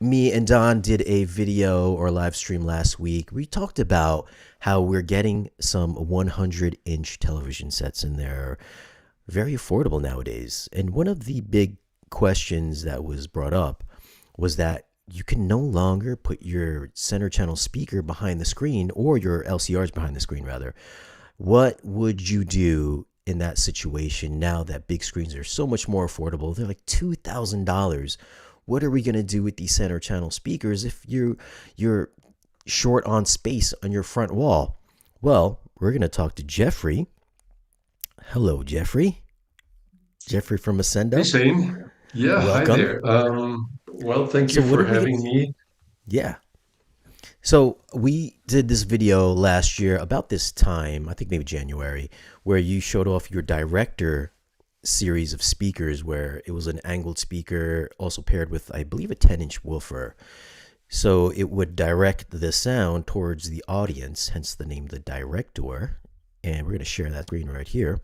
Me and Don did a video or live stream last week. We talked about how we're getting some 100-inch television sets, and they're very affordable nowadays. And one of the big questions that was brought up was that you can no longer put your center channel speaker behind the screen, or your LCRs behind the screen, rather. What would you do in that situation now that big screens are so much more affordable? They're like $2,000. What are we going to do with these center channel speakers if you're short on space on your front wall? Well, we're going to talk to Jeffrey. Hello, Jeffrey. Jeffrey from Hey Ascendo. Shane. Yeah, hi Welcome. there. Well, thank So you what are for we going having to me. Yeah. So we did this video last year about this time, I think maybe January, where you showed off your director series of speakers, where it was an angled speaker also paired with, I believe, a 10-inch woofer. So it would direct the sound towards the audience, hence the name the director. And we're going to share that screen right here,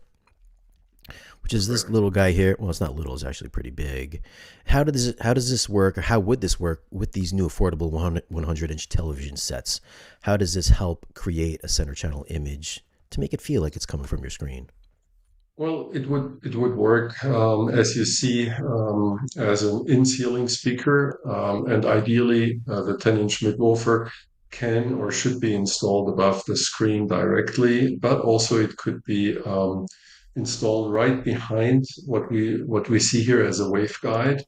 which is this Right. little guy here. Well, it's not little; it's actually pretty big. How does this work, or how would this work with these new affordable 100-inch television sets? How does this help create a center channel image to make it feel like it's coming from your screen? Well, it would work as you see as an in-ceiling speaker, and ideally the 10-inch midwoofer can or should be installed above the screen directly, but also it could be installed right behind what we see here as a waveguide.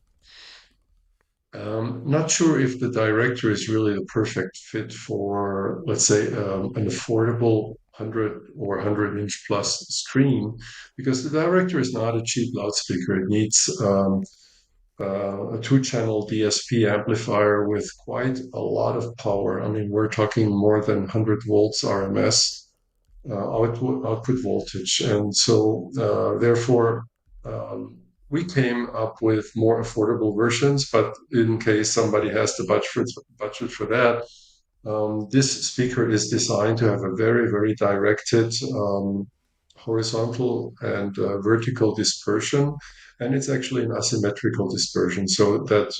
Not sure if the director is really the perfect fit for, let's say, an affordable 100 or 100-inch plus screen, because the director is not a cheap loudspeaker. It needs a two-channel DSP amplifier with quite a lot of power. I mean, we're talking more than 100 volts RMS output voltage. And so, therefore, we came up with more affordable versions. But in case somebody has the budget for that, this speaker is designed to have a very, very directed horizontal and vertical dispersion. And it's actually an asymmetrical dispersion. So that,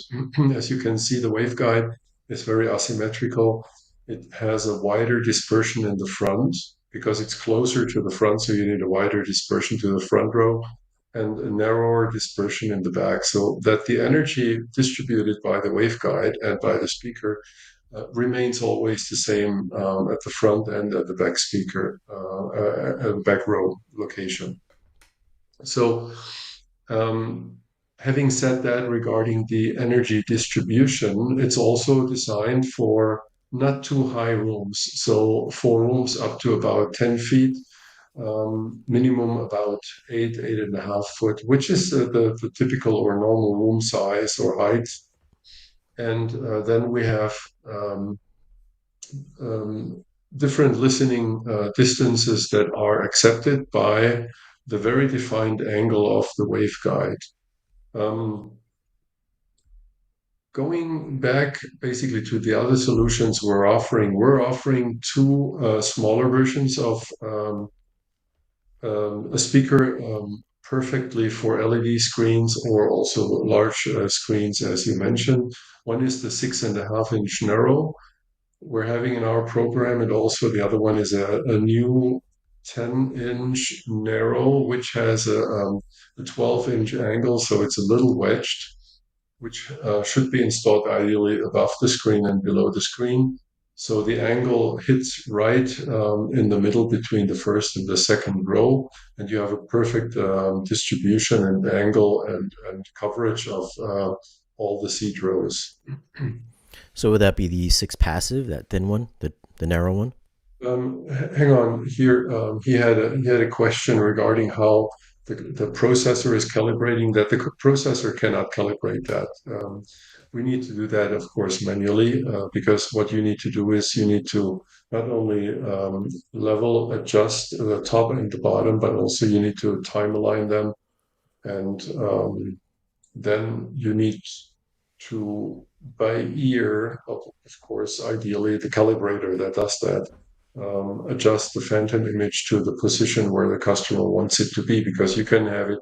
as you can see, the waveguide is very asymmetrical. It has a wider dispersion in the front because it's closer to the front, so you need a wider dispersion to the front row and a narrower dispersion in the back, so that the energy distributed by the waveguide and by the speaker remains always the same at the front and at the back speaker, at the back row location. So, having said that, regarding the energy distribution, it's also designed for not too high rooms. So, for rooms up to about 10 feet, minimum about 8.5 foot, which is the typical or normal room size or height. And then we have um, different listening distances that are accepted by the very defined angle of the waveguide. Um, Going back basically to the other solutions we're offering two smaller versions of a speaker perfectly for LED screens or also large screens, as you mentioned. One is the 6.5-inch narrow we're having in our program, and also the other one is a new 10-inch narrow, which has a 12-inch angle, so it's a little wedged, which should be installed ideally above the screen and below the screen. So the angle hits right in the middle between the first and the second row, and you have a perfect distribution and angle and coverage of all the seat rows. So would that be the six passive, that thin one, the narrow one? Hang on here. He had a question regarding how the processor is calibrating that. The processor cannot calibrate that. We need to do that, of course, manually, because what you need to do is you need to not only level adjust the top and the bottom, but also you need to time align them, and then you need to, by ear, of course, ideally the calibrator that does that, adjust the phantom image to the position where the customer wants it to be, because you can have it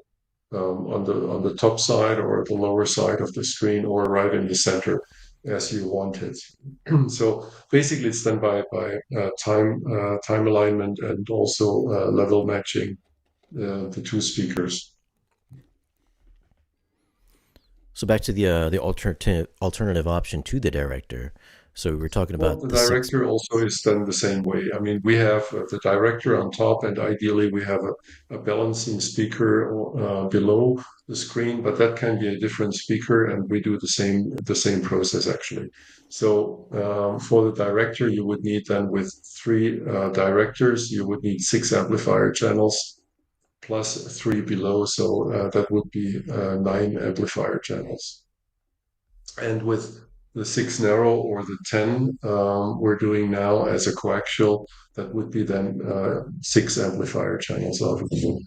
on the top side or the lower side of the screen or right in the center. as you want it. So basically, it's done by time alignment and also level matching the two speakers. So back to the alternative option to the director. So we were talking Well, about the the six. director also is done the same way. I mean, we have the director on top, and ideally we have a balancing speaker below the screen, but that can be a different speaker, and we do the same process actually. So for the director, you would need then with three directors, you would need six amplifier channels plus three below, so that would be nine amplifier channels. And with the six narrow or the 10 we're doing now as a coaxial, that would be then six amplifier channels out of the.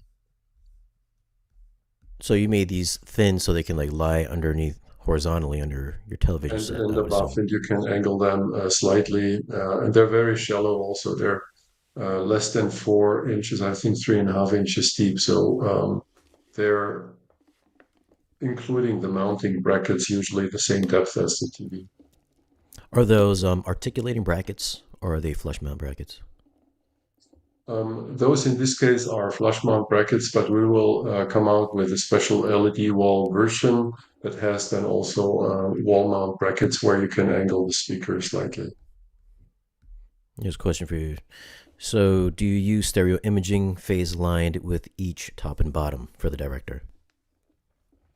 So you made these thin so they can like lie underneath horizontally under your television set, And I would above assume. it, you can angle them slightly. And they're very shallow also. They're less than 4 inches, I think 3.5 inches deep. So they're including the mounting brackets, usually the same depth as the TV. Are those articulating brackets or are they flush mount brackets? Those in this case are flush mount brackets, but we will come out with a special LED wall version that has then also wall mount brackets where you can angle the speaker slightly. Here's a question for you. So do you use stereo imaging phase aligned with each top and bottom for the director?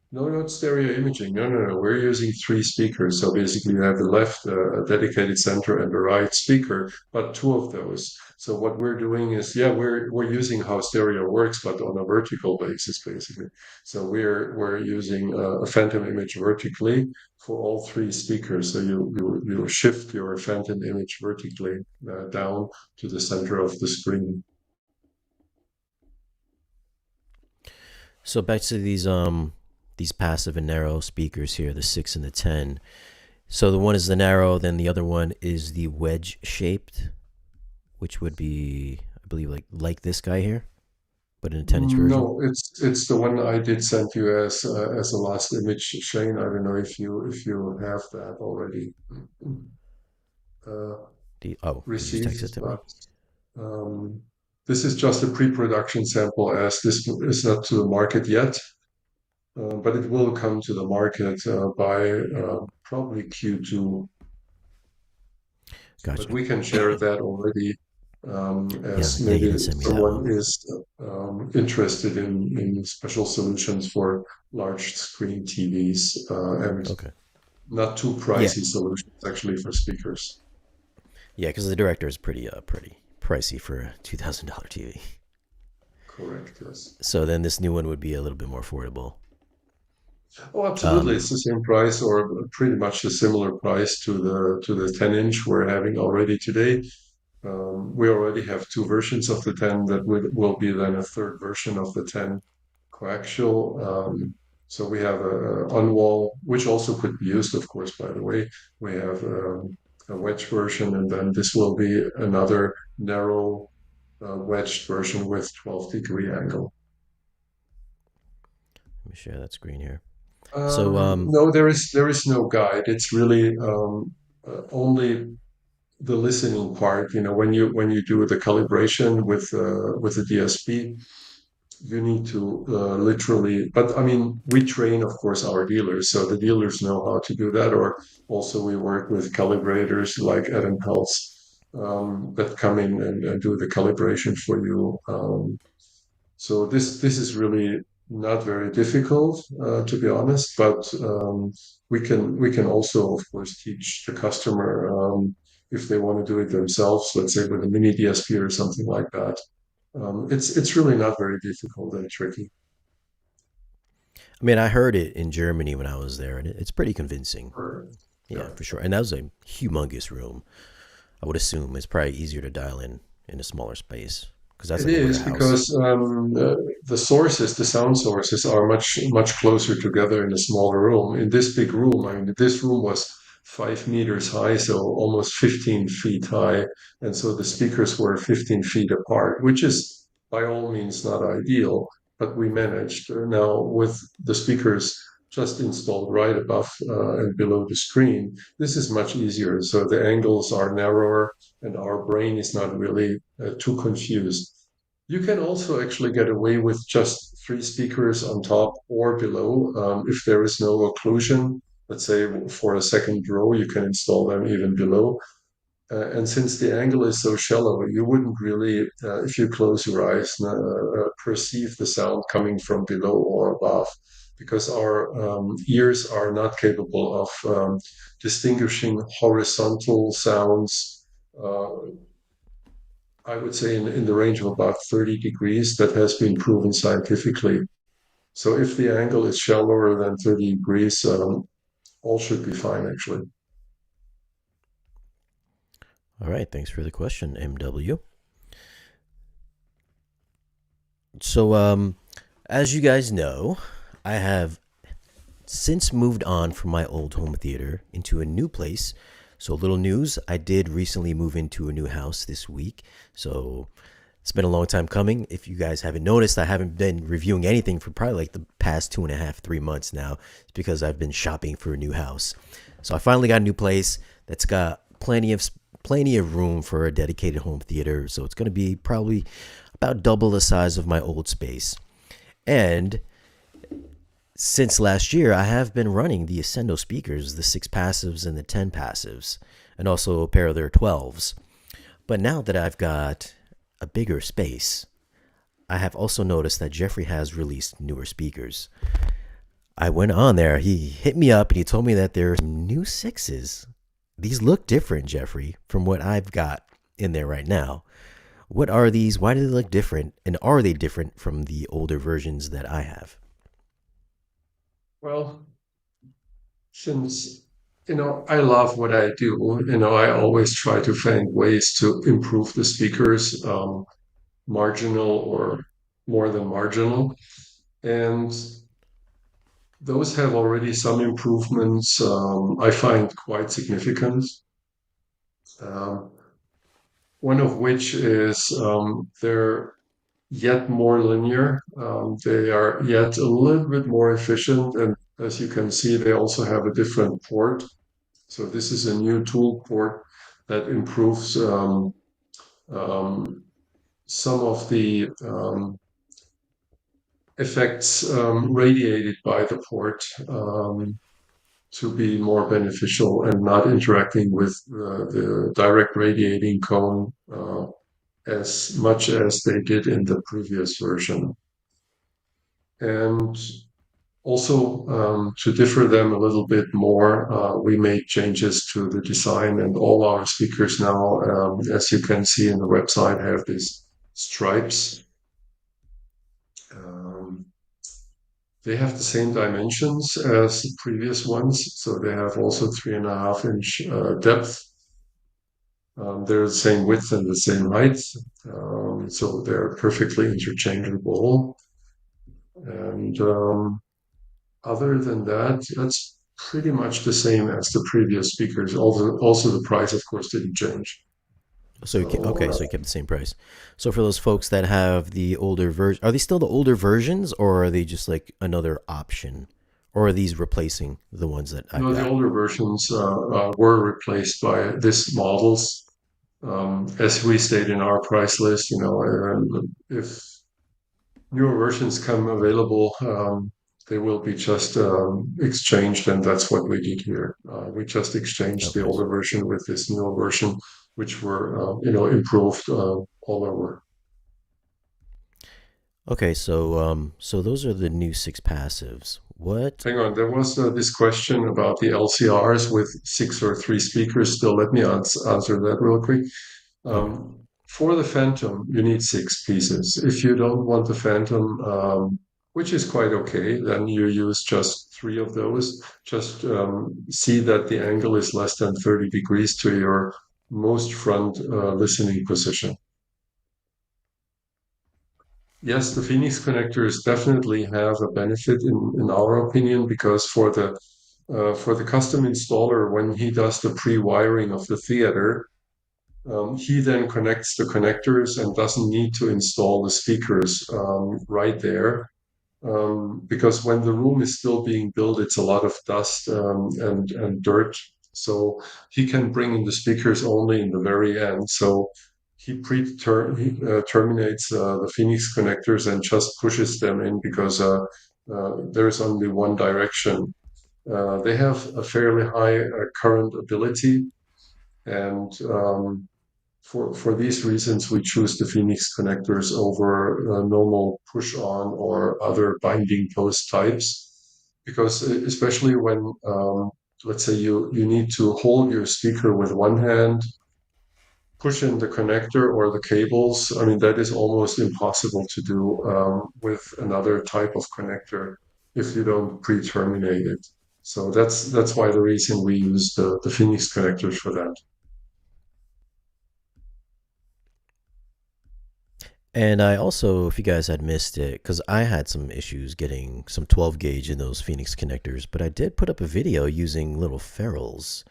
No, not stereo imaging. No, no, no. We're using three speakers. So basically, you have the left, a dedicated center, and the right speaker, but two of those. So what we're doing is, yeah, we're using how stereo works, but on a vertical basis, basically. So we're using a phantom image vertically for all three speakers. So you shift your phantom image vertically down to the center of the screen. So back to these passive and narrow speakers here, the 6 and the 10. So the one is the narrow, then the other one is the wedge shaped, which would be, I believe, like this guy here, but in a 10-inch version. No, it's the one I did send you as a last image, Shane. I don't know if you have that already uh, Did you just text received, it to me? but um, this is just a pre-production sample as this is not to the market yet, but it will come to the market by probably Q2. But Gotcha. we can share that already Yeah, as yeah, you maybe didn't send me that someone one. is interested in special solutions for large screen TVs and Okay. not too Yeah, pricey solutions actually for speakers. yeah, because the director is pretty pricey for a $2,000 TV. Correct, yes. So then this new one would be a little bit more affordable. Oh, absolutely. Um, It's the same price or pretty much a similar price to the 10-inch we're having already today. We already have two versions of the 10 that will be then a third version of the 10 coaxial. So we have a on-wall, which also could be used, of course, by the way. We have a wedge version, and then this will be another narrow wedged version with 12-degree angle. Let me share that screen here. So No, there is no guide. It's really only the listening part. You know, when you do the calibration with the DSP, you need to literally. But I mean, we train, of course, our dealers, so the dealers know how to do that. Or also, we work with calibrators like Adam Peltz that come in and do the calibration for you. So this is really not very difficult, to be honest. But we can also, of course, teach the customer if they want to do it themselves. Let's say with a mini DSP or something like that. It's really not very difficult and tricky. I mean, I heard it in Germany when I was there, and it's pretty convincing. Or, Yeah, yeah. for sure. And that was a humongous room. I would assume it's probably easier to dial in a smaller space because that's It like a is warehouse. because the sound sources are much closer together in a smaller room. In this big room, I Yeah. mean, this room was 5 meters high, so almost 15 feet high, and so the speakers were 15 feet apart, which is by all means not ideal, but we managed. Now with the speakers. just installed right above and below the screen. This is much easier. So the angles are narrower and our brain is not really too confused. You can also actually get away with just three speakers on top or below. If there is no occlusion, let's say for a second row, you can install them even below. And since the angle is so shallow, you wouldn't really, if you close your eyes, perceive the sound coming from below or above, because our ears are not capable of distinguishing horizontal sounds. Uh, I would say in the range of about 30 degrees. That has been proven scientifically. So if the angle is shallower than 30 degrees, all should be fine, actually. All right, thanks for the question, MW. So, as you guys know, I have since moved on from my old home theater into a new place. So, a little news, I did recently move into a new house this week. So, it's been a long time coming. If you guys haven't noticed, I haven't been reviewing anything for probably like the past 2.5, 3 months now. It's because I've been shopping for a new house. So, I finally got a new place that's got plenty of room for a dedicated home theater. So, it's going to be probably about double the size of my old space. And since last year, I have been running the Ascendo speakers, the 6 passives and the 10 passives, and also a pair of their 12s. But now that I've got a bigger space, I have also noticed that Jeffrey has released newer speakers. I went on there, he hit me up and he told me that there's new 6s. These look different, Jeffrey, from what I've got in there right now. What are these? Why do they look different? And are they different from the older versions that I have? Well, since I love what I do, I always try to find ways to improve the speakers, marginal or more than marginal. And those have already some improvements I find quite significant. Um, one of which is they're yet more linear. They are yet a little bit more efficient. And as you can see, they also have a different port. So this is a new tool port that improves um, some of the effects radiated by the port to be more beneficial and not interacting with the direct radiating cone as much as they did in the previous version. And also, to differ them a little bit more, we made changes to the design, and all our speakers now, as you can see in the website, have these stripes. Um, they have the same dimensions as the previous ones, so they have also 3.5 inch depth. They're the same width and the same height, so they're perfectly interchangeable. And other than that, that's pretty much the same as the previous speakers. Also the price, of course, didn't change. So So okay, so you kept the same price. So for those folks that have the older version, are they still the older versions, or are they just like another option, or are these replacing the ones that I've the got? older versions were replaced by these models. As we state in our price list, if newer versions come available, they will be just exchanged, and that's what we did here. We just exchanged the Okay, older version with this newer version, which were improved all over. okay. So those are the new 6 passives. What? Hang on, there was this question about the LCRs with six or three speakers. Still, let me answer that real quick. Okay, For the Phantom, you need six pieces. If you don't want the Phantom, which is quite okay, then you use just three of those. Just see that the angle is less than 30 degrees to your most front listening position. Yes, the Phoenix connectors definitely have a benefit in our opinion, because for the custom installer, when he does the pre-wiring of the theater, he then connects the connectors and doesn't need to install the speakers right there. because when the room is still being built, it's a lot of dust and dirt. So he can bring in the speakers only in the very end. So he terminates the Phoenix connectors and just pushes them in because there's only one direction. They have a fairly high current ability, and for these reasons, we choose the Phoenix connectors over normal push-on or other binding post types, because especially when, let's say, you need to hold your speaker with one hand, push in the connector or the cables. I mean, that is almost impossible to do with another type of connector if you don't pre-terminate it. So that's why the reason we use the Phoenix connectors for that. And I also, if you guys had missed it, because I had some issues getting some 12 gauge in those Phoenix connectors, but I did put up a video using little ferrules.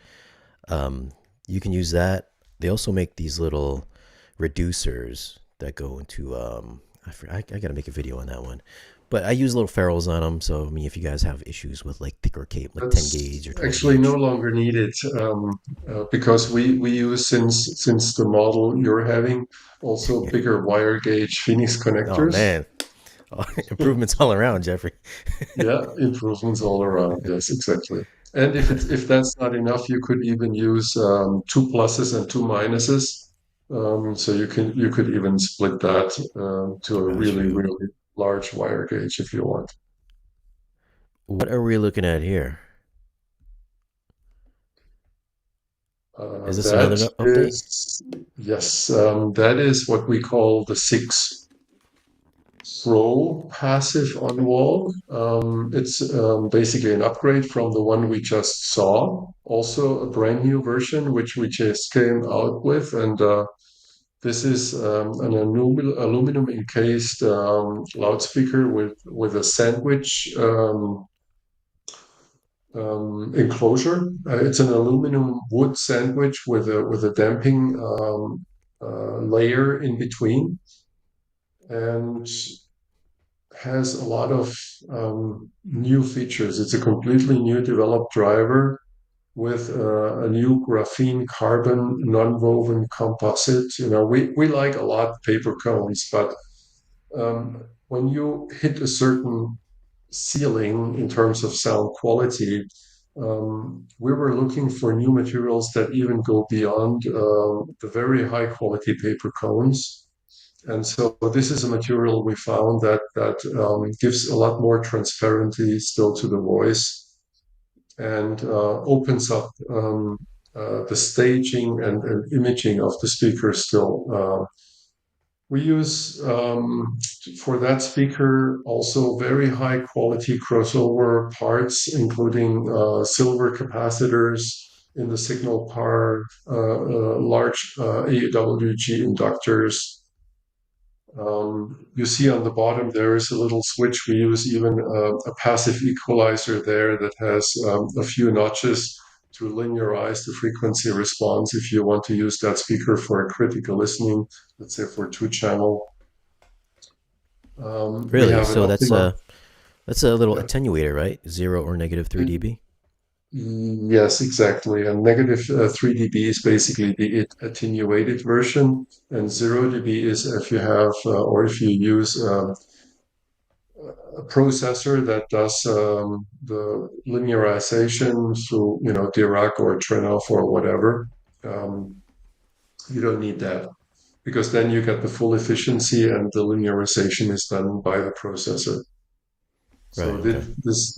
Um, you can use that. They also make these little reducers that go into. I got to make a video on that one. But I use little ferrules on them. So, I mean, if you guys have issues with like thicker cable, like 10 gauge That's or 12 actually no gauge. longer needed because we use since the model you're having also bigger wire gauge Phoenix Oh, connectors. man. Improvements all around, Jeffrey. Yeah, improvements all around. Yes, exactly. And if that's not enough, you could even use two pluses and two minuses. So you could even split that to a Oh, shoot. really large wire gauge if you want. What are we looking at here? Is this That another update? is, yes, that is what we call the 6 Pro passive on wall. It's basically an upgrade from the one we just saw. Also, a brand new version which we just came out with, and this is an aluminum encased loudspeaker with a sandwich enclosure. It's an aluminum wood sandwich with a damping layer in between, and has a lot of new features. It's a completely new developed driver with a new graphene carbon non-woven composite. You know, we like a lot paper cones, but when you hit a certain ceiling in terms of sound quality, we were looking for new materials that even go beyond the very high quality paper cones. And so this is a material we found that gives a lot more transparency still to the voice and opens up the staging and imaging of the speaker still. We use for that speaker also very high quality crossover parts, including silver capacitors in the signal part, large AWG inductors. You see on the bottom there is a little switch. We use even a passive equalizer there that has a few notches to linearize the frequency response if you want to use that speaker for critical listening, let's say for two channel. We Really? have an So Optima. that's a little Yeah. attenuator, right? 0 or -3 dB. Yes, exactly. And negative 3 dB is basically the attenuated version, and 0 dB is if you have or if you use a processor that does the linearization through, you know, Dirac or Trenoff or whatever. Um, you don't need that because then you get the full efficiency and the linearization is done by the processor. Right. So Okay.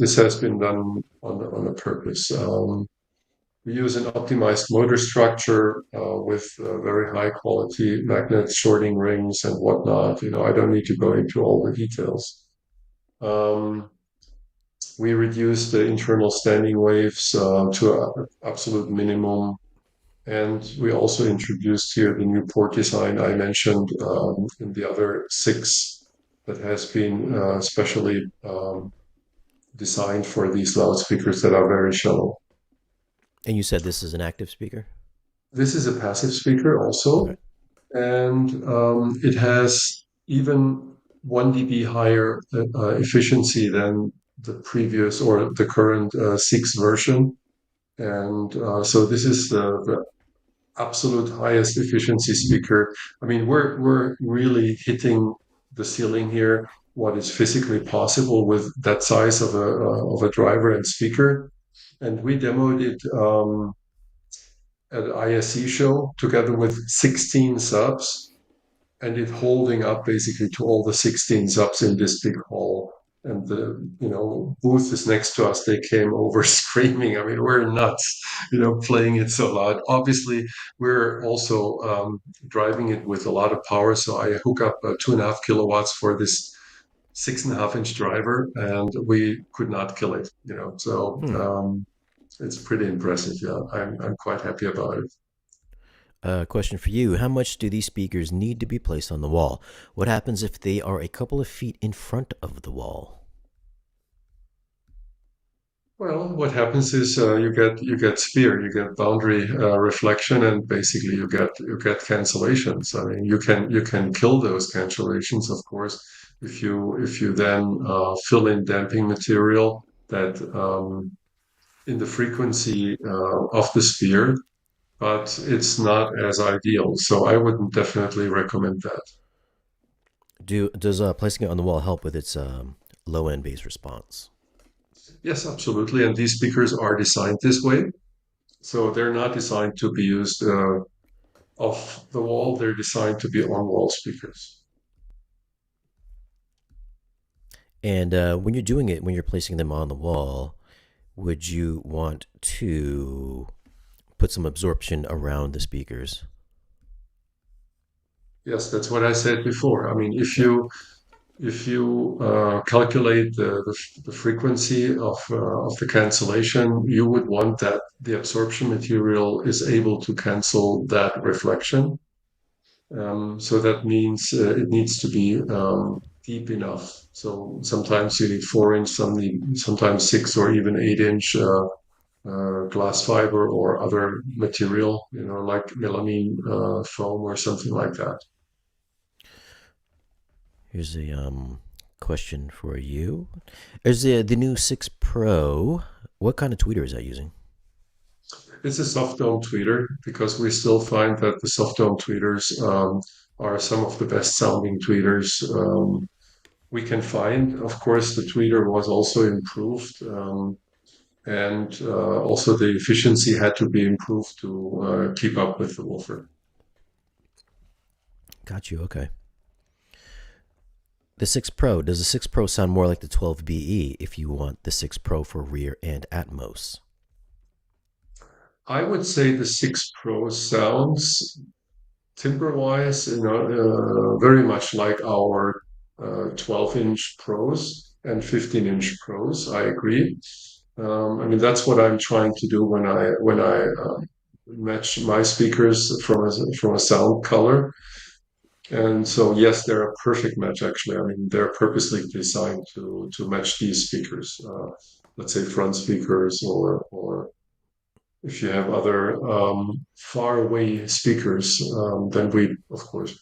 this has been done on a purpose. We use an optimized motor structure with very high quality magnet shorting rings and whatnot. You know, I don't need to go into all the details. Um, we reduce the internal standing waves to an absolute minimum. And we also introduced here the new port design I mentioned in the other 6 that has been specially designed for these loudspeakers that are very shallow. And you said this is an active speaker? This is a passive speaker Okay. also, and it has even 1 dB higher efficiency than the previous or the current 6 version. And so this is the absolute highest efficiency speaker. I mean, we're really hitting the ceiling here. What is physically possible with that size of a driver and speaker, and we demoed it at an ISE show together with 16 subs, and it holding up basically to all the 16 subs in this big hall. And the booth is next to us. They came over screaming. I mean, we're nuts, playing it so loud. Obviously, we're also driving it with a lot of power. So I hook up 2.5 kilowatts for this 6.5 inch driver, and we could not kill it. So Hmm. it's pretty impressive. Yeah, I'm quite happy about it. Question for you: how much do these speakers need to be placed on the wall? What happens if they are a couple of feet in front of the wall? Well, what happens is you get sphere, you get boundary reflection, and basically you get cancellations. I mean, you can kill those cancellations, of course, if you then fill in damping material that in the frequency of the sphere, but it's not as ideal. So I wouldn't definitely recommend that. Does placing it on the wall help with its low end bass response? Yes, absolutely. And these speakers are designed this way, so they're not designed to be used off the wall. They're designed to be on wall speakers. And when you're doing it, when you're placing them on the wall, would you want to put some absorption around the speakers? Yes, that's what I said before. I mean, if Yep. you if you calculate the frequency of the cancellation, you would want that the absorption material is able to cancel that reflection. So that means it needs to be deep enough. So sometimes you need 4 inch, sometimes 6 or even 8 inch glass fiber or other material, like melamine foam or something like that. Here's a question for you. Is the new 6 Pro? What kind of tweeter is that using? It's a soft dome tweeter because we still find that the soft dome tweeters are some of the best sounding tweeters we can find. Of course, the tweeter was also improved. And also the efficiency had to be improved to keep up with the woofer. Got you. Okay. The 6 Pro. Does the 6 Pro sound more like the 12BE if you want the 6 Pro for rear and Atmos? I would say the 6 Pro sounds timbre-wise, very much like our 12-inch Pros and 15-inch Pros. I agree. I mean, that's what I'm trying to do when I match my speakers from a sound color. And so, yes, they're a perfect match, actually. I mean, they're purposely designed to match these speakers, let's say front speakers, or if you have other far away speakers, then we, of course,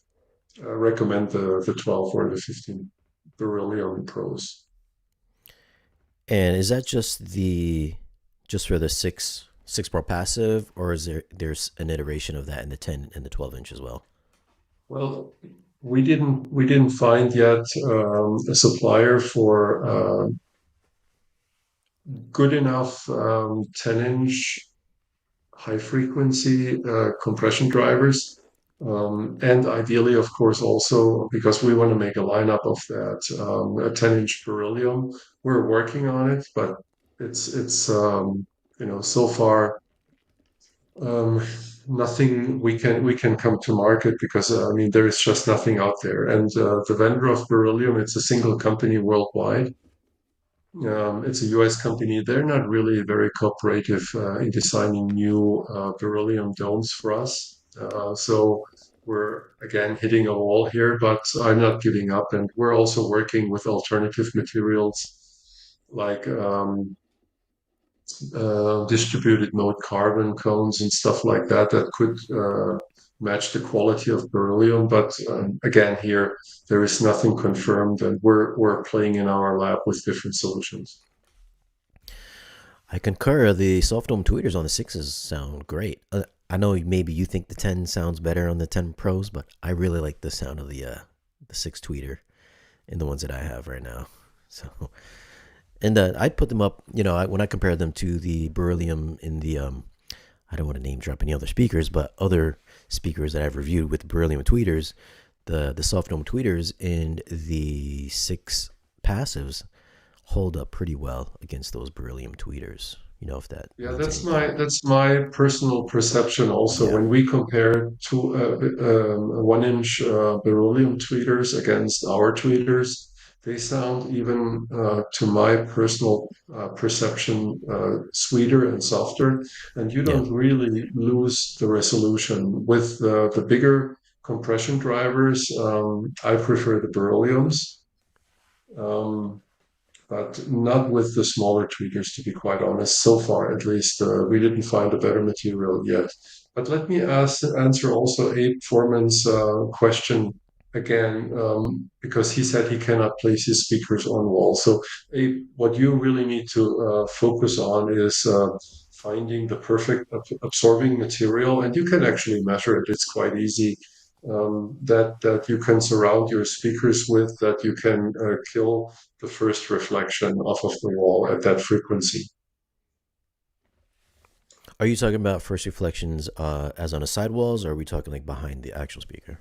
recommend the 12 or the 15 Beryllium Pros. And is that just for the 6 Pro passive, or is there's an iteration of that in the 10 and the 12 inch as well? Well, we didn't find yet a supplier for good enough 10-inch high frequency compression drivers. And ideally, of course, also because we want to make a lineup of that, a 10-inch beryllium. We're working on it, but it's so far um, nothing we can come to market because I mean there is just nothing out there. And the vendor of beryllium, it's a single company worldwide. It's a US company. They're not really very cooperative in designing new beryllium domes for us. So we're again hitting a wall here, but I'm not giving up. And we're also working with alternative materials like distributed mode carbon cones and stuff like that that could match the quality of beryllium. But again, here there is nothing confirmed, and we're playing in our lab with different solutions. I concur. The soft dome tweeters on the sixes sound great. I know maybe you think the 10 sounds better on the 10 Pros, but I really like the sound of the six tweeter in the ones that I have right now. So, and I'd put them up. When I compare them to the beryllium in the I don't want to name drop any other speakers, but other speakers that I've reviewed with beryllium tweeters, the soft dome tweeters and the six passives hold up pretty well against those beryllium tweeters. If that Yeah, means that's anything. my personal perception also. Yeah. When we compare two 1-inch beryllium tweeters against our tweeters, they sound even to my personal perception sweeter and softer, and you Yeah. don't really lose the resolution with the bigger compression drivers. I prefer the berylliums. Um, but not with the smaller tweeters, to be quite honest. So far, at least, we didn't find a better material yet. But let me answer also Abe Foreman's question again, because he said he cannot place his speakers on walls. So, Abe, what you really need to focus on is finding the perfect absorbing material, and you can actually measure it. It's quite easy. That you can surround your speakers with, that you can kill the first reflection off of the wall at that frequency. Are you talking about first reflections as on the sidewalls, or are we talking like behind the actual speaker?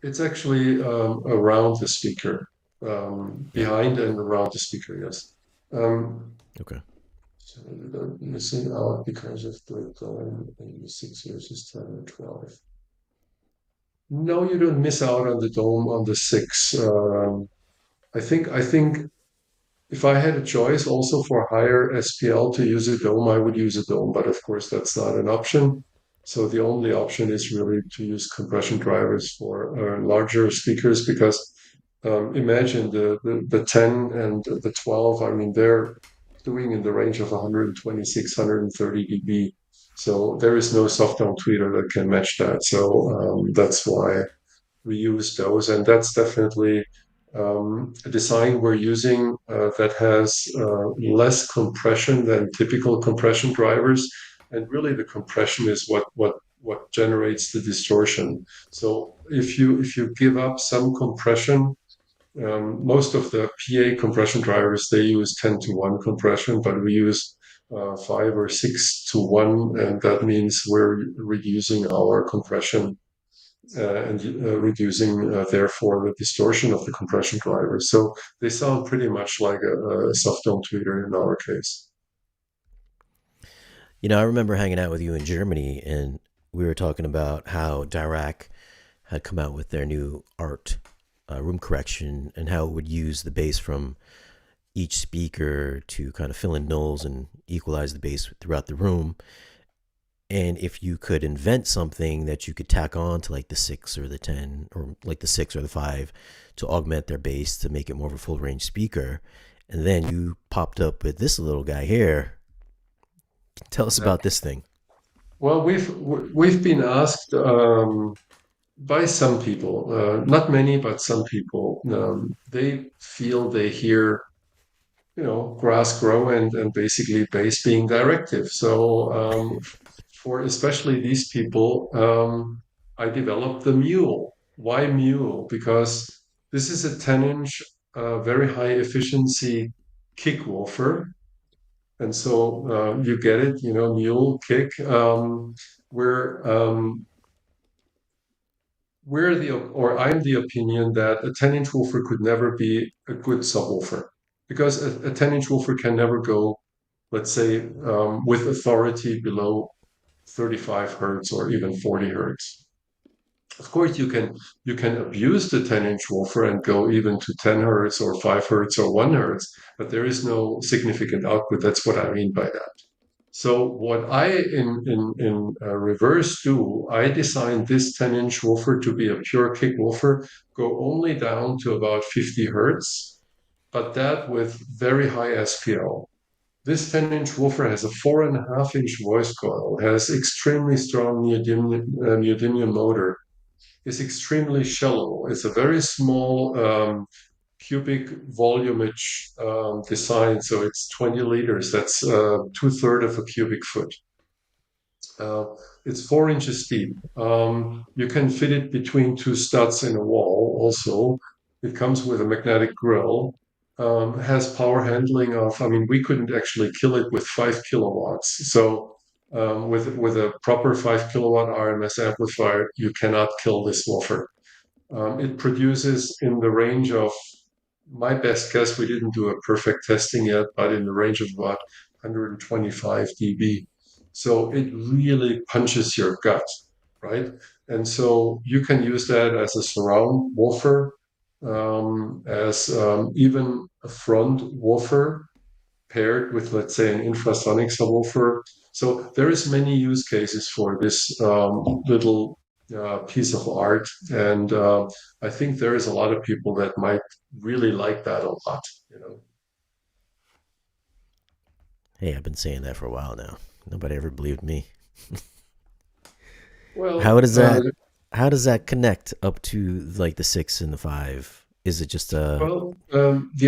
It's actually around the speaker, Yeah. behind and around the speaker, yes. Um, Okay. so you're missing out because of the dome in 6 years is 10 or 12. No, you don't miss out on the dome on the six. I think if I had a choice also for higher SPL to use a dome, I would use a dome, but of course that's not an option. So the only option is really to use compression drivers for larger speakers because imagine the 10 and the 12, I mean, they're doing in the range of 126, 130 dB. So there is no soft dome tweeter that can match that. So that's why we use those, and that's definitely a design we're using that has less compression than typical compression drivers, and really the compression is what generates the distortion. So if you give up some compression, most of the PA compression drivers they use 10-to-1 compression, but we use 5 or 6-to-1, and that means we're reducing our compression and reducing therefore the distortion of the compression drivers. So they sound pretty much like a soft dome tweeter in our case. I remember hanging out with you in Germany, and we were talking about how Dirac had come out with their new art room correction and how it would use the bass from each speaker to kind of fill in nulls and equalize the bass throughout the room. And if you could invent something that you could tack on to like the six or the 10 or like the six or the five to augment their bass to make it more of a full range speaker, and then you popped up with this little guy here. Tell us Yeah. about this thing. Well, we've been asked by some people, not many, but some people. They feel they hear grass grow and basically bass being directive. So for especially these people, I developed the Mule. Why Mule? Because this is a 10-inch, very high efficiency kick woofer. And so you get it, Mule kick. Where I'm the opinion that a 10-inch woofer could never be a good subwoofer because a 10-inch woofer can never go, let's say, with authority below 35 hertz or even 40 hertz. Of course, you can abuse the 10-inch woofer and go even to 10 hertz or 5 hertz or 1 hertz, but there is no significant output. That's what I mean by that. So what I in reverse do, I designed this 10-inch woofer to be a pure kick woofer, go only down to about 50 hertz, but that with very high SPL. This 10-inch woofer has a 4.5-inch voice coil, has extremely strong neodymium motor, is extremely shallow. It's a very small cubic volumage design, so it's 20 liters. That's two-thirds of a cubic foot. Uh, it's 4 inches deep. You can fit it between two studs in a wall also. It comes with a magnetic grill. Has power handling of, I mean, we couldn't actually kill it with 5 kilowatts. So with a proper 5 kilowatt RMS amplifier, you cannot kill this woofer. It produces in the range of, my best guess, we didn't do a perfect testing yet, but in the range of about 125 dB. So it really punches your gut, right? And so you can use that as a surround woofer, as even a front woofer paired with, let's say, an infrasonic subwoofer. So there is many use cases for this little piece of art, and I think there is a lot of people that might really like that a lot. You know. Hey, I've been saying that for a while now. Nobody ever believed me. How Well, does that how does that connect up to like the six and the five? Is it just a the little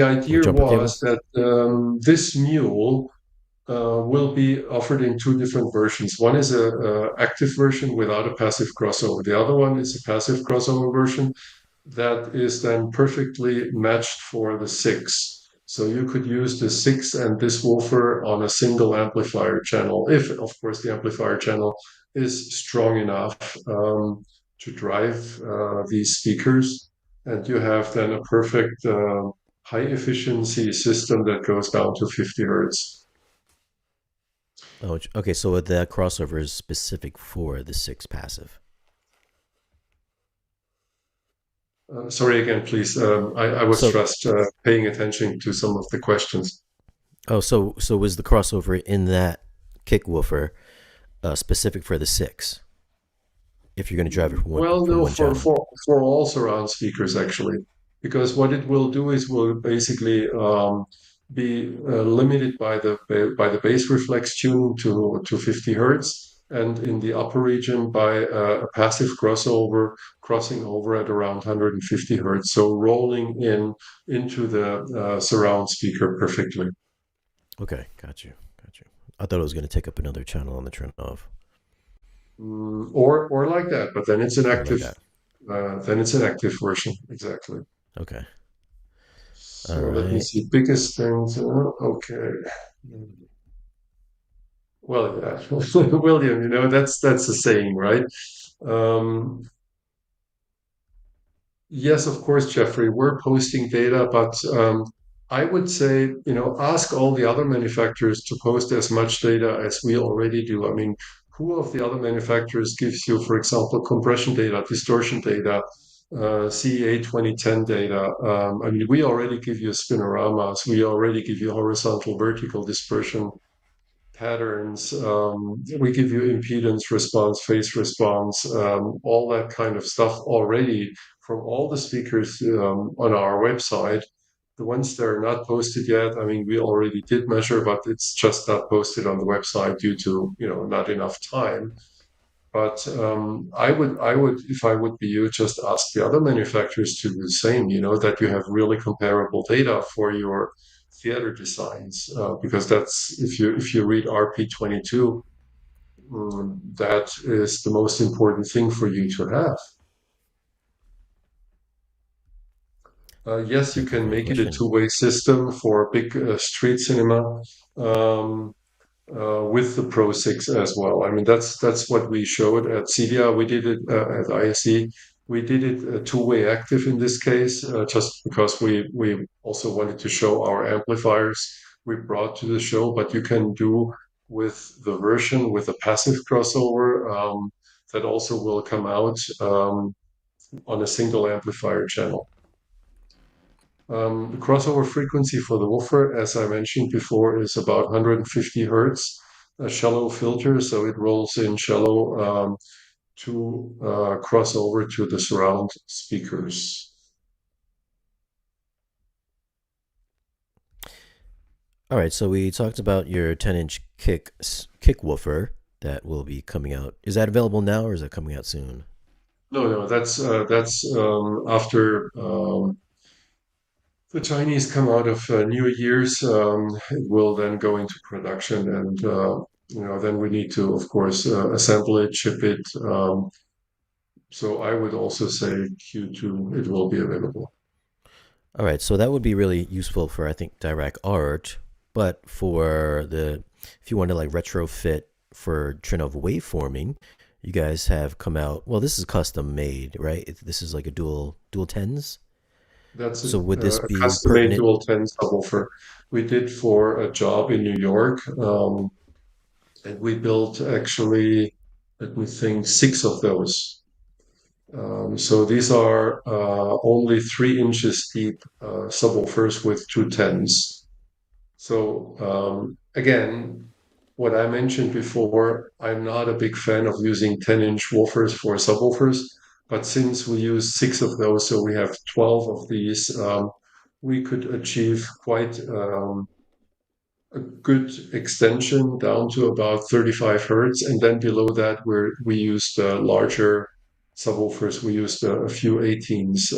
idea jumper was cable? that this mule will be offered in two different versions. One is a active version without a passive crossover. The other one is a passive crossover version that is then perfectly matched for the six. So you could use the six and this woofer on a single amplifier channel, if, of course, the amplifier channel is strong enough to drive these speakers. And you have then a perfect high efficiency system that goes down to 50 hertz. Oh, okay. So that crossover is specific for the six passive. Sorry again, please. I was So just paying attention to some of the questions. so was the crossover in that kick woofer specific for the six? If you're going to drive it Well, from no, one channel. for all surround speakers actually, because what it will do is will basically be limited by the bass reflex tuning to 50 hertz, and in the upper region by a passive crossover crossing over at around 150 hertz, so rolling in into the surround speaker perfectly. Okay, got you, got you. I thought it was going to take up another channel on the turn off, Or like that, but or like that. then it's an active version exactly. Okay, all So let me right. see. Biggest things. Okay. Well, yeah. William, that's the saying, right? Um, yes, of course, Jeffrey. We're posting data, but I would say, ask all the other manufacturers to post as much data as we already do. I mean, who of the other manufacturers gives you, for example, compression data, distortion data, CEA 2010 data? I mean, we already give you spinoramas. We already give you horizontal, vertical dispersion patterns. We give you impedance response, phase response, all that kind of stuff already from all the speakers on our website. The ones that are not posted yet, I mean, we already did measure, but it's just not posted on the website due to not enough time. But I would, if I would be you, just ask the other manufacturers to do the same. That you have really comparable data for your theater designs, because that's if you read RP22, that is the most important thing for you to have. Yes, you Thank you can for the make it a question. two-way system for big street cinema. Um, with the Pro 6 as well. I mean, that's what we showed at CEDIA. We did it at ISE. We did it two-way active in this case, just because we also wanted to show our amplifiers we brought to the show. But you can do with the version with a passive crossover that also will come out on a single amplifier channel. The crossover frequency for the woofer, as I mentioned before, is about 150 hertz, a shallow filter, so it rolls in shallow to cross over to the surround speakers. All right, so we talked about your 10-inch kick woofer that will be coming out. Is that available now, or is that coming out soon? No, no, that's after the Chinese come out of New Year's. It will then go into production, and then we need to, of course, assemble it, ship it. So I would also say Q2 it will be available. All right, so that would be really useful for I think direct art, but for the if you want to like retrofit for Trinov waveforming, you guys have come out. Well, this is custom made, right? This is like a dual tens. That's So would this a be custom-made pertinent? dual 10 subwoofer we did for a job in New York. And we built actually, let me think, six of those. So these are only 3 inches deep subwoofers with two tens. So again, what I mentioned before, I'm not a big fan of using 10-inch woofers for subwoofers, but since we use six of those, so we have 12 of these, we could achieve quite a good extension down to about 35 hertz. And then below that, we used larger subwoofers. We used a few 18s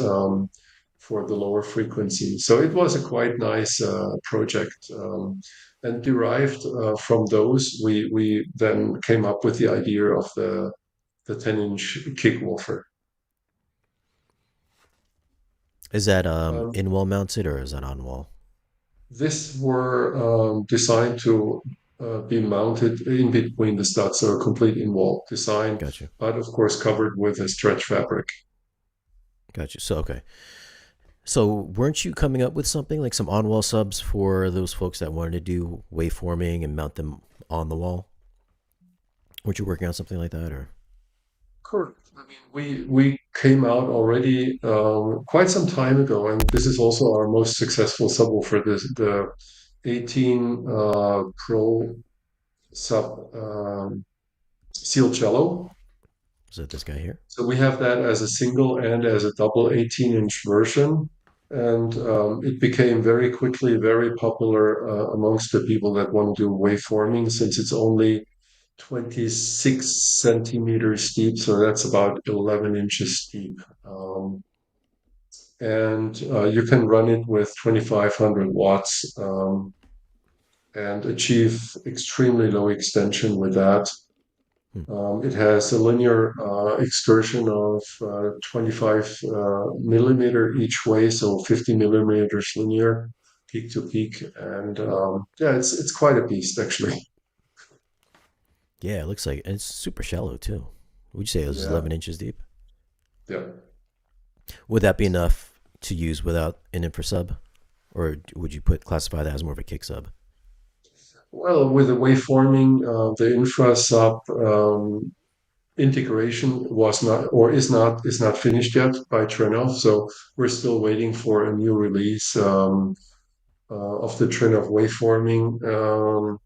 for the lower frequency. So it was a quite nice project. And derived from those, we then came up with the idea of the 10-inch kick woofer. Is that Um, in wall mounted or is that on wall? This were designed to be mounted in between the studs, so a complete in-wall design, Got you, but of course covered with a stretch fabric. got you. So okay, so weren't you coming up with something like some on wall subs for those folks that wanted to do waveforming and mount them on the wall? Weren't you working on something like that or? Correct. I mean, we came out already quite some time ago, and this is also our most successful subwoofer, the 18 Pro sub seal cello. Is it this guy here? So we have that as a single and as a double 18-inch version. And it became very quickly very popular amongst the people that want to do waveforming since it's only 26 centimeters deep. So that's about 11 inches deep. And you can run it with 2500 watts and achieve extremely low extension with that. Hmm. It has a linear excursion of 25 millimeter each way, so 50 millimeters linear, peak to peak, and yeah, it's quite a beast actually. Yeah, it looks like it's super shallow too. Would you say it was Yeah, 11 inches deep? yeah. Would that be enough to use without an infra sub, or would you put classify that as more of a kick sub? Well, with the waveforming, the infra sub integration was not or is not finished yet by Trenov, so we're still waiting for a new release of the Trenov waveforming.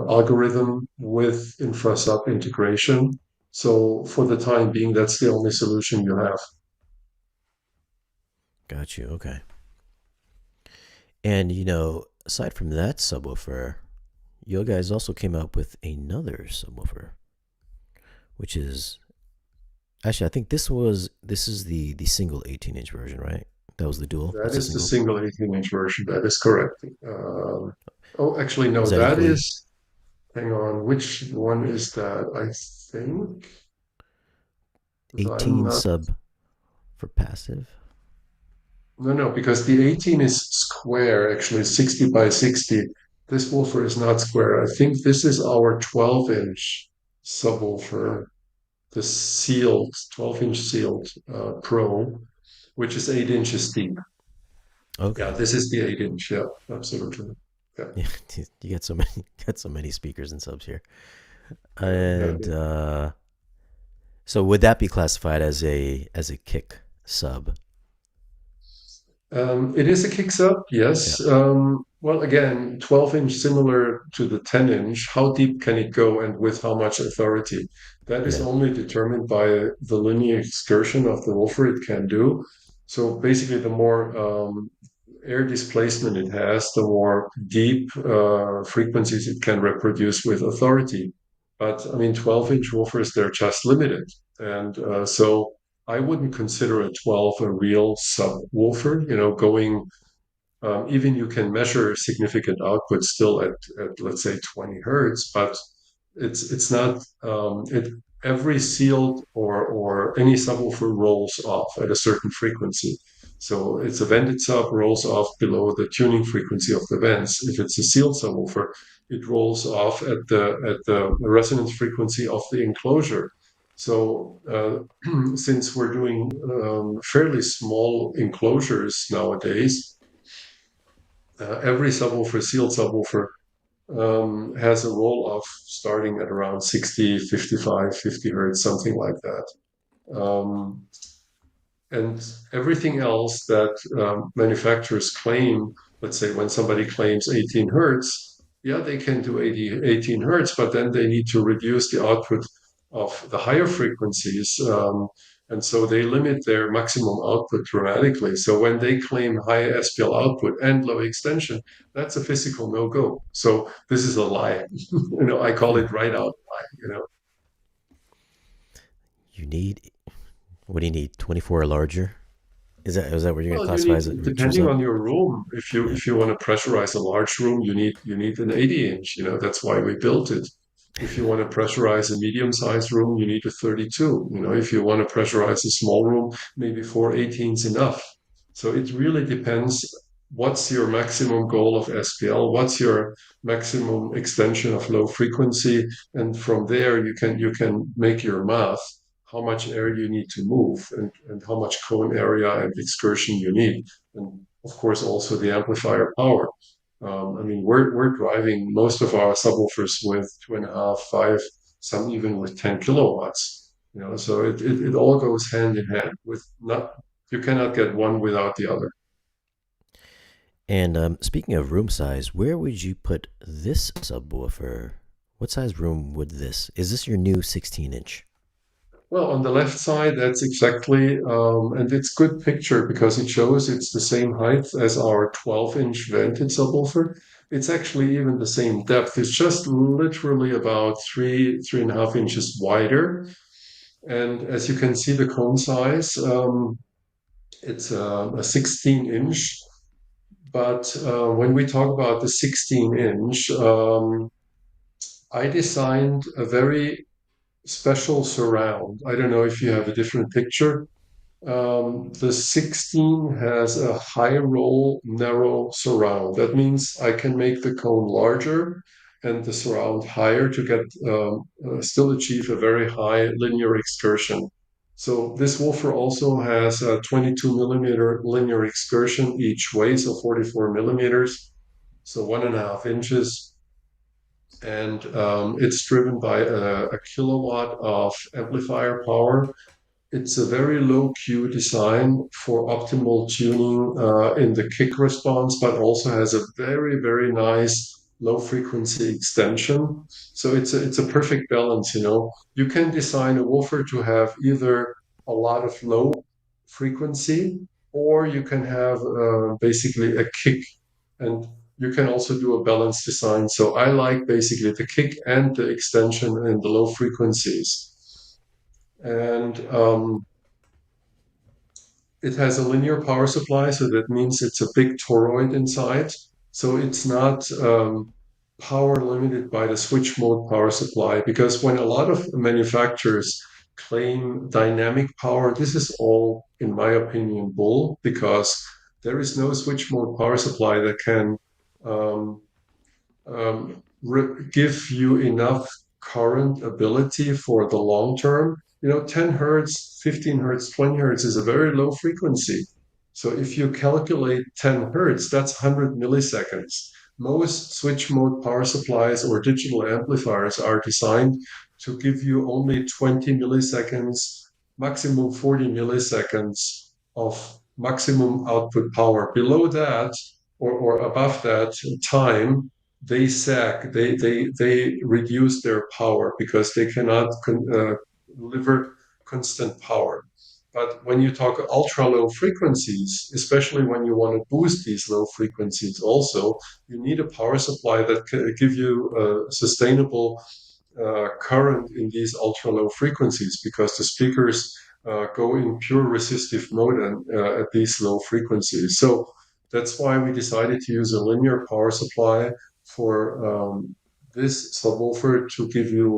Algorithm with infra-sub integration. So for the time being, that's the only solution you have. Got you. Okay. And aside from that subwoofer, you guys also came up with another subwoofer, which is actually I think this is the single 18-inch version, right? That was the dual. That That's the is the single. single 18-inch version. That is correct. Oh, actually, Is no, that that equally is, hang on, which one is that? I think, 'cause I'm 18 not, sub for passive? no, no, because the 18 is square, actually, 60 by 60. This woofer is not square. I think this is our 12-inch subwoofer, the sealed 12-inch sealed Pro, which is 8 inches deep. Yeah, Okay. this is the 8 inch. Yeah, absolutely. Yeah, Yeah, you got so many got so many speakers and subs here. yeah, yeah. And Yeah. so would that be classified as a kick sub? It is a kick sub, Yeah. yes. Well, again, 12-inch similar to the 10-inch. How deep can it go and with how much authority? That is Yeah. only determined by the linear excursion of the woofer it can do. So basically, the more air displacement it has, the more deep frequencies it can reproduce with authority. But I mean, 12-inch woofers, they're just limited. And so I wouldn't consider a 12 a real subwoofer, going even you can measure significant output still at let's say 20 hertz, but it's not it every sealed or any subwoofer rolls off at a certain frequency. So it's a vented sub rolls off below the tuning frequency of the vents. If it's a sealed subwoofer, it rolls off at the resonance frequency of the enclosure. So since we're doing fairly small enclosures nowadays, every subwoofer, sealed subwoofer, has a roll off starting at around 60, 55, 50 hertz, something like that. And everything else that manufacturers claim, let's say when somebody claims 18 hertz, yeah, they can do 18 hertz, but then they need to reduce the output of the higher frequencies. And so they limit their maximum output dramatically. So when they claim high SPL output and low extension, that's a physical no-go. So this is a lie. I call Hmm. it right out lie. You need, what do you need? 24 or larger? Is that what you're gonna Well, you classify need, as a true depending sub? on your room, if you Yeah. if you want to pressurize a large room, you need an 80-inch. That's why we built it. If you want to pressurize a medium-sized room, you need a 32. If you want to pressurize a small room, maybe 418 is enough. So it really depends. What's your maximum goal of SPL? What's your maximum extension of low frequency? And from there, you can make your math how much air you need to move and how much cone area and excursion you need. And of course, also the amplifier power. I mean, we're driving most of our subwoofers with 2.5, 5, some even with 10 kilowatts. So it all goes hand in hand with not, you cannot get one without the other. And speaking of room size, where would you put this subwoofer? What size room would this? Is this your new 16-inch? Well, on the left side, that's exactly, and it's good picture because it shows it's the same height as our 12-inch vented subwoofer. It's actually even the same depth. It's just literally about 3.5 inches wider. And as you can see, the cone size, it's a 16-inch. But when we talk about the 16-inch, I designed a very special surround. I don't know if you have a different picture. The 16 has a high roll, narrow surround. That means I can make the cone larger and the surround higher to get still achieve a very high linear excursion. So this woofer also has a 22 millimeter linear excursion each way, so 44 millimeters, so 1.5 inches, and it's driven by a kilowatt of amplifier power. It's a very low Q design for optimal tuning in the kick response, but also has a very, very nice low frequency extension. So it's a perfect balance. You can design a woofer to have either a lot of low frequency, or you can have basically a kick, and you can also do a balanced design. So I like basically the kick and the extension and the low frequencies. And it has a linear power supply, so that means it's a big toroid inside. So it's not power limited by the switch mode power supply, because when a lot of manufacturers claim dynamic power, this is all, in my opinion, bull, because there is no switch mode power supply that can um, give you enough current ability for the long term. 10 hertz, 15 hertz, 20 hertz is a very low frequency. So if you calculate 10 hertz, that's 100 milliseconds. Most switch mode power supplies or digital amplifiers are designed to give you only 20 milliseconds, maximum 40 milliseconds of maximum output power. Below that or above that time, they sag, they reduce their power because they cannot deliver constant power. But when you talk ultra low frequencies, especially when you want to boost these low frequencies also, you need a power supply that can give you a sustainable current in these ultra low frequencies because the speakers go in pure resistive mode at these low frequencies. So that's why we decided to use a linear power supply for this subwoofer to give you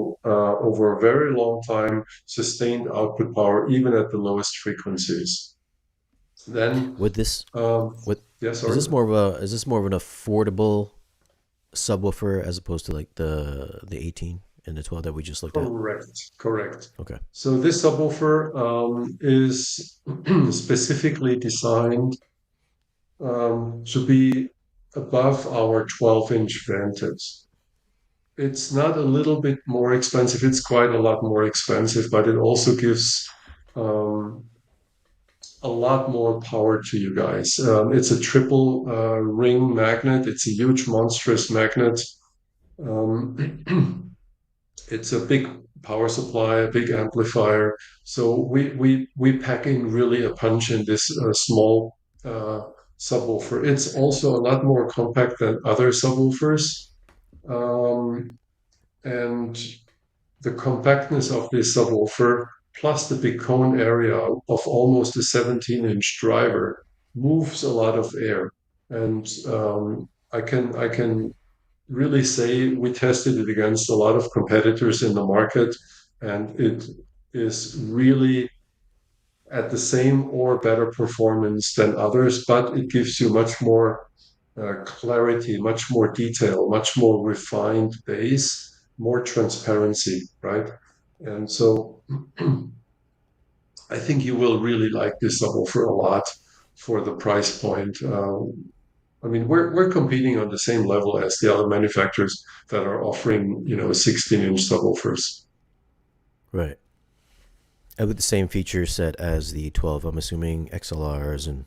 over a very long time sustained output power even at the lowest frequencies. Then, With this, um, what yeah, is sorry. this more of a is this more of an affordable subwoofer as opposed to like the 18 and the 12 that we just looked at? Correct, correct. Okay. So this subwoofer is specifically designed to be above our 12-inch Vantage. It's not a little bit more expensive, it's quite a lot more expensive, but it also gives um, a lot more power to you guys. It's a triple ring magnet, it's a huge, monstrous magnet. Um, it's a big power supply, a big amplifier. So we pack in really a punch in this small uh, subwoofer. It's also a lot more compact than other subwoofers, um, and the compactness of this subwoofer plus the big cone area of almost a 17-inch driver moves a lot of air, and I can really say we tested it against a lot of competitors in the market, and it is really at the same or better performance than others, but it gives you much more clarity, much more detail, much more refined bass, more transparency, right? And so I think you will really like this subwoofer a lot for the price point. I mean, we're competing on the same level as the other manufacturers that are offering, 16-inch subwoofers. Right. And with the same feature set as the 12, I'm assuming XLRs and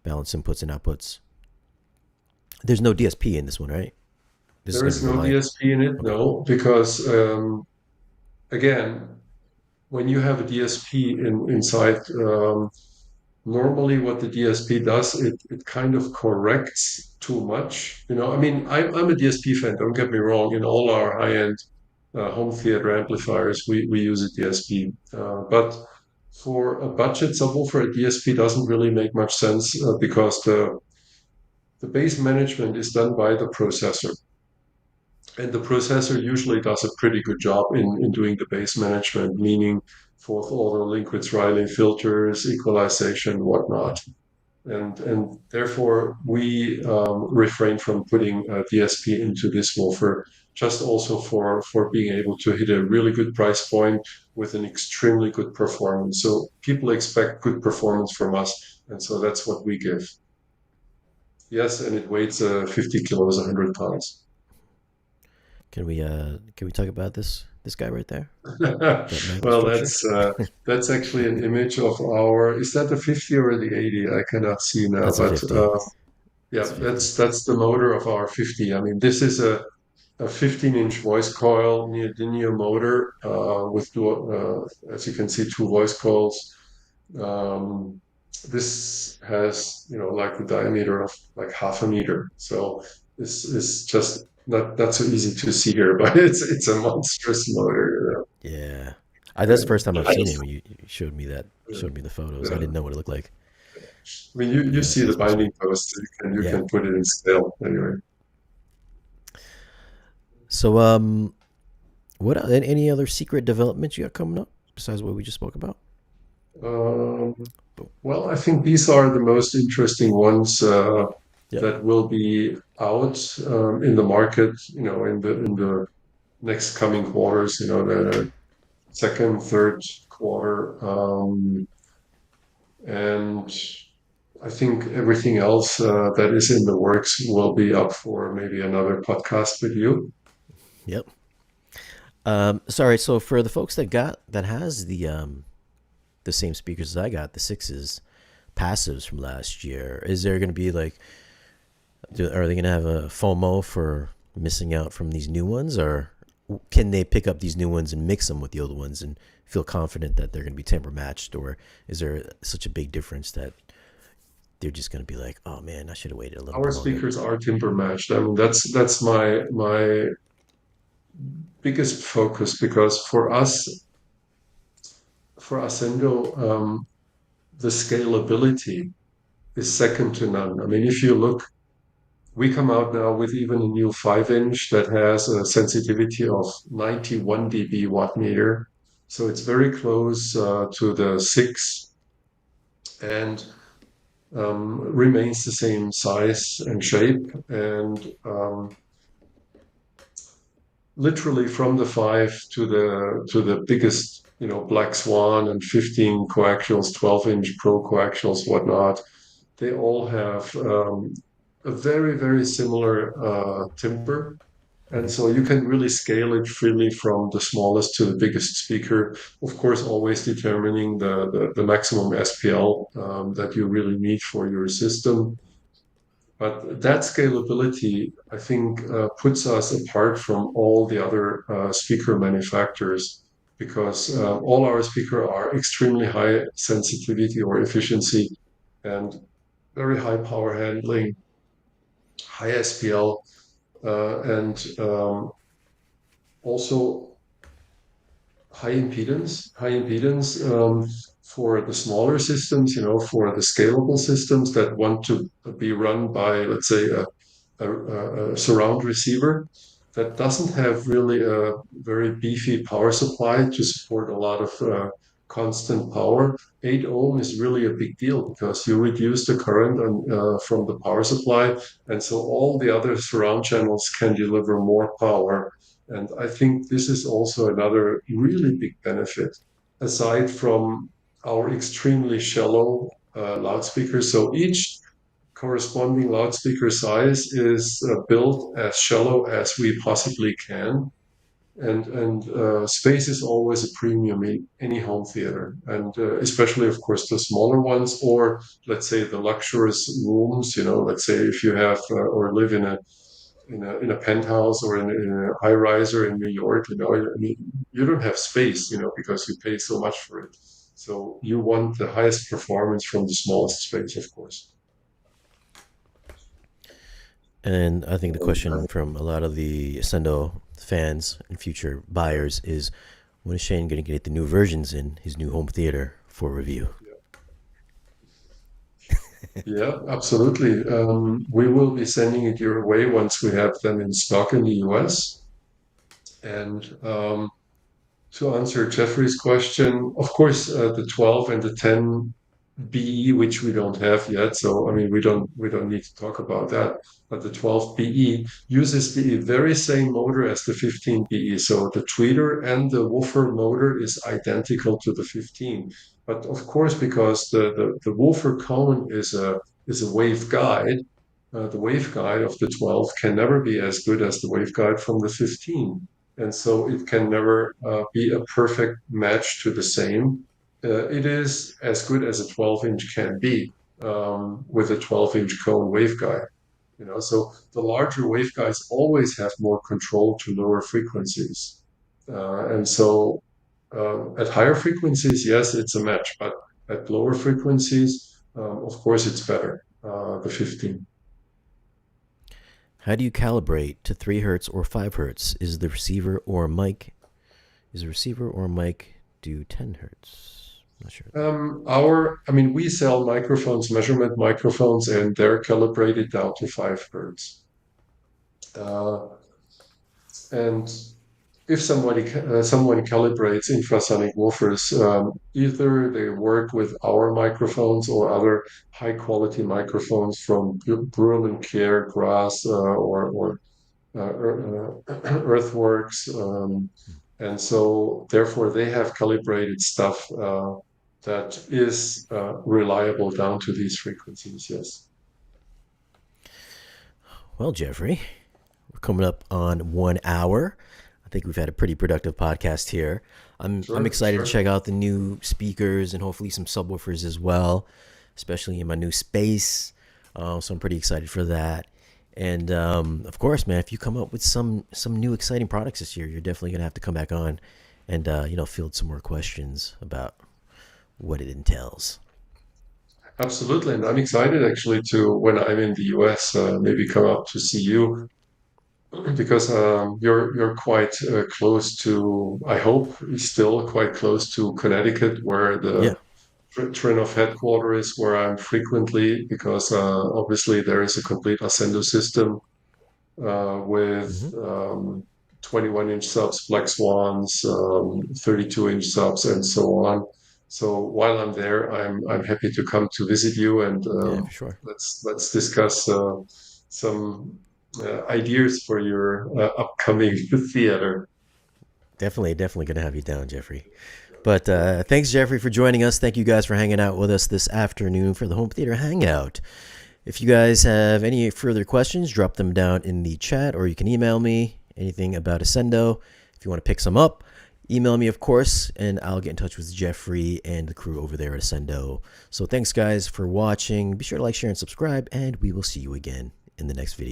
balance inputs and outputs. There's no DSP in this one, right? This is There going to is be no reliant. DSP in it, Okay. no, because again, when you have a DSP inside, normally what the DSP does, it kind of corrects too much. I mean, I'm a DSP fan, don't get me wrong. In all our high-end home theater amplifiers, we use a DSP. But for a budget subwoofer, a DSP doesn't really make much sense because the bass management is done by the processor. And the processor usually does a pretty good job in doing the bass management, meaning fourth order liquids, Riley filters, equalization, whatnot. And therefore we refrain from putting a DSP into this woofer, just also for being able to hit a really good price point with an extremely good performance. So people expect good performance from us, and so that's what we give. Yes, and it weighs 50 kilos, 100 pounds. Can we talk about this guy right there? That magnet Well, structure? that's actually an image of our. Is that the 50 or the 80? I cannot see now, That's a but 50. yeah, That's a 50. that's the motor of our 50. I mean, this is a 15-inch voice coil neodymium motor with as you can see, two voice coils. Um, this has, like the diameter of like half a meter. So this is just not so easy to see here, but it's a monstrous motor. Yeah. That's the first time I've Yeah. seen it when you showed me that. Showed me the photos. I Yeah. didn't know what it looked like. I mean, you Yeah, see the that's pretty binding sweet. post. You Yeah. can put it in scale anyway. So, what any other secret developments you got coming up besides what we just spoke about? Um, well, I think these are the most interesting ones Yep. that will be out in the market. In the next coming quarters. The second, third quarter, and I think everything else that is in the works will be up for maybe another podcast with you. Yep. Sorry. So for the folks that has the same speakers as I got, the sixes passives from last year, is there going to be like, are they going to have a FOMO for missing out from these new ones, or can they pick up these new ones and mix them with the old ones and feel confident that they're going to be timbre matched, or is there such a big difference that they're just going to be like, oh man, I should have waited a little Our bit longer? speakers are timber matched. I mean, that's my biggest focus because for us, for Ascendo, the scalability is second to none. I mean, if you look, we come out now with even a new 5-inch that has a sensitivity of 91 dB watt meter. So it's very close to the 6 and remains the same size and shape. And literally from the 5 to the biggest, Black Swan and 15 coaxials, 12-inch pro coaxials, whatnot, they all have a very, very similar timbre. And so you can really scale it freely from the smallest to the biggest speaker. Of course, always determining the maximum SPL that you really need for your system. But that scalability, I think, puts us apart from all the other speaker manufacturers because all our speakers are extremely high sensitivity or efficiency and very high power handling, high SPL, and also high impedance for the smaller systems, for the scalable systems that want to be run by, let's say, a surround receiver that doesn't have really a very beefy power supply to support a lot of constant power. 8 ohm is really a big deal because you reduce the current from the power supply, and so all the other surround channels can deliver more power. And I think this is also another really big benefit, aside from our extremely shallow loudspeakers. So each corresponding loudspeaker size is built as shallow as we possibly can. And space is always a premium in any home theater, and especially, of course, the smaller ones, or let's say the luxurious rooms. Let's say if you have or live in a penthouse or in a high riser in New York, I mean, you don't have space, because you pay so much for it. So you want the highest performance from the smallest space, of course. And I think the And question from a lot of the Ascendo fans and future buyers is, when is Shane going to get the new versions in his new home theater for review? yeah, absolutely. We will be sending it your way once we have them in stock in the US. And to answer Jeffrey's question, of course, the 12 and the 10 BE, which we don't have yet. So I mean, we don't need to talk about that. But the 12 BE uses the very same motor as the 15 BE. So the tweeter and the woofer motor is identical to the 15. But of course, because the woofer cone is a waveguide, the waveguide of the 12 can never be as good as the waveguide from the 15. And so it can never be a perfect match to the same. It is as good as a 12-inch can be with a 12-inch cone waveguide. So the larger waveguides always have more control to lower frequencies. And so at higher frequencies, yes, it's a match, but at lower frequencies, of course, it's better, the 15. How do you calibrate to 3 hertz or 5 hertz? Is the receiver or mic do 10 hertz? I'm not sure. I mean, we sell microphones, measurement microphones, and they're calibrated down to 5 hertz. Uh, and if someone calibrates infrasonic woofers, either they work with our microphones or other high quality microphones from Broom and Care, Grass, or Earthworks, and so therefore they have calibrated stuff that is reliable down to these frequencies. Yes. Well, Jeffrey, we're coming up on 1 hour. I think we've had a pretty productive podcast here. I'm Sure. excited to Sure. check out the new speakers and hopefully some subwoofers as well, especially in my new space. So I'm pretty excited for that. And of course, man, if you come up with some new exciting products this year, you're definitely gonna have to come back on and field some more questions about what it entails. Absolutely, and I'm excited actually to when I'm in the US, maybe come up to see you because you're quite close to. I hope still quite close to Connecticut, where Yeah. the Trinoff headquarters is, where I'm frequently because obviously there is a complete Ascendo system with Mm-hmm. 21-inch subs, Black Swans, 32-inch subs, and so on. So while I'm there, I'm happy to come to visit you and Yeah, for sure. let's discuss some ideas for your upcoming theater. Definitely gonna have you down, Jeffrey. But thanks, Jeffrey, for joining us. Thank you guys for hanging out with us this afternoon for the Home Theater Hangout. If you guys have any further questions, drop them down in the chat, or you can email me anything about Ascendo. If you want to pick some up, email me, of course, and I'll get in touch with Jeffrey and the crew over there at Ascendo. So thanks, guys, for watching. Be sure to like, share, and subscribe, and we will see you again in the next video.